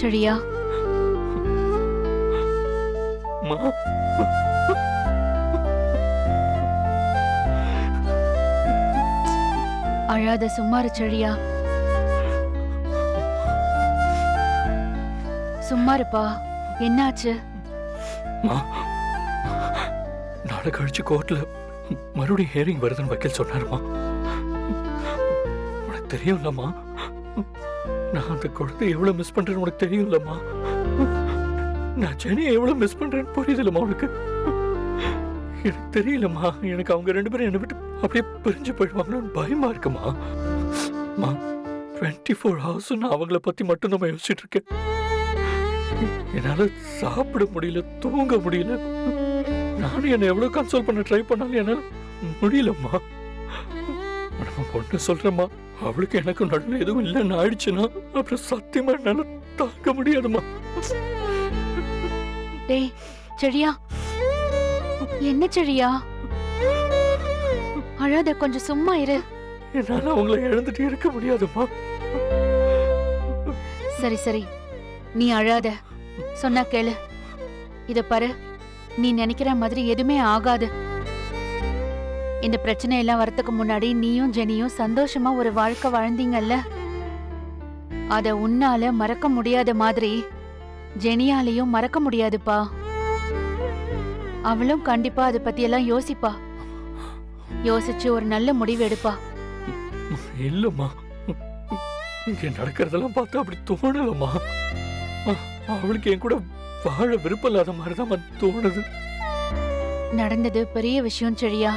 சரியா? அம்மா, அழாத, சும்மா இரு சரியா? சும்மா இருப்பா. என்னாச்சு? அம்மா, நாளை கழிச்சு கோர்ட்ல மறுபடியும் ஹியரிங் வருதுன்னு வக்கீல் சொன்னாருமா. உனக்கு தெரியும்லம்மா, நான் அந்த குழந்தை எவ்வளவு மிஸ் பண்றேன்னு உனக்கு தெரியும்லம்மா. நான் ஜெனியை எவ்வளவு மிஸ் பண்றேன்னு புரியுதுலம்மா உனக்கு. எனக்கு தெரியலம்மா, எனக்கு அவங்க 2 பேரும் என்னை விட்டு அப்படியே பிரிஞ்சு போயிடுவாங்கன்னு பயமா இருக்குமா. 24 hours நான் அவங்கள பத்தி மட்டும் நம்ம யோசிச்சுட்டு இருக்கேன். என்னால சாப்பிட முடியல, தூங்க முடியல. நானும் என்ன எவ்வளவு கன்சோல் பண்ண ட்ரை பண்ணாலும் என்னால முடியலம்மா. பொண்ணு சொல்றேம்மா, அவளுக்கு எனக்கு நடுவில் எதுவும் இல்லைன்னு ஆயிடுச்சுன்னா அப்புறம் சத்தியமா என்னால தாங்க முடியாதுமா. டேய் சரியா? என்ன சரியா? அழாத, கொஞ்சம் சும்மா இரு. என்னால அவங்கள இழந்துட்டு இருக்க முடியாதுமா. சரி சரி, நீ அழாத. சொன்னா கேளு. இத பாரு, நீ நினைக்கிற மாதிரி எதுவுமே ஆகாது. இந்த பிரச்சனை எல்லாம் வரதுக்கு முன்னாடி நீயும் ஜெனியும் சந்தோஷமா ஒரு வாழ்க்கை வாழ்ந்தீங்கல்ல, அத உன்னால மறக்க முடியாத மாதிரி ஜெனியாலையும் மறக்க முடியாதுப்பா. அவளும் கண்டிப்பா அதை பத்தி எல்லாம் யோசிப்பா. யோசிச்சு ஒரு நல்ல முடிவு எடுப்பா. இல்லம்மா, இங்க நடக்கிறதெல்லாம் பார்த்து அப்படி தோணலம்மா. அவளுக்கு என் கூட வாழ விருப்பம் இல்லாத மாதிரிதான் தோணுது. நடந்தது பெரிய விஷயம் சரியா?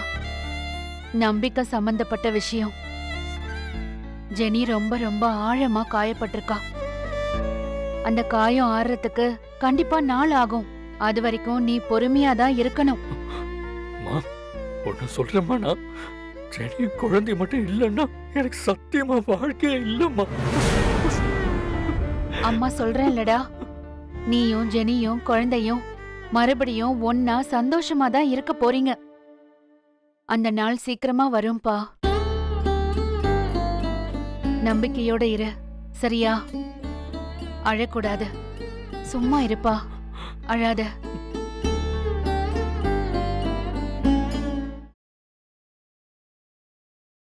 நம்பிக்கை சம்பந்தப்பட்ட விஷயம். ஜெனி ரொம்ப ரொம்ப ஆழமா காயப்பட்டிருக்கா. அந்த காயம் ஆறுறதுக்கு கண்டிப்பா நாள் ஆகும். அது வரைக்கும் நீ பொறுமையா தான் இருக்கணும். ஒன்னு சொல்றேம்மா, நான் ஜெனி குழந்தை மட்டும் இல்லைன்னா எனக்கு சத்தியமா வாழ்க்கையே இல்லம்மா. அம்மா சொல்றேன்லடா, நீயும் ஜெனியும் குழந்தையும் மறுபடியும் ஒன்னா சந்தோஷமா தான் இருக்க போறீங்க. அந்த நாள் சீக்கிரமா வரும்பா. நம்பிக்கையோட இரு சரியா? அழக்கூடாது, சும்மா இருப்பா. அழாத.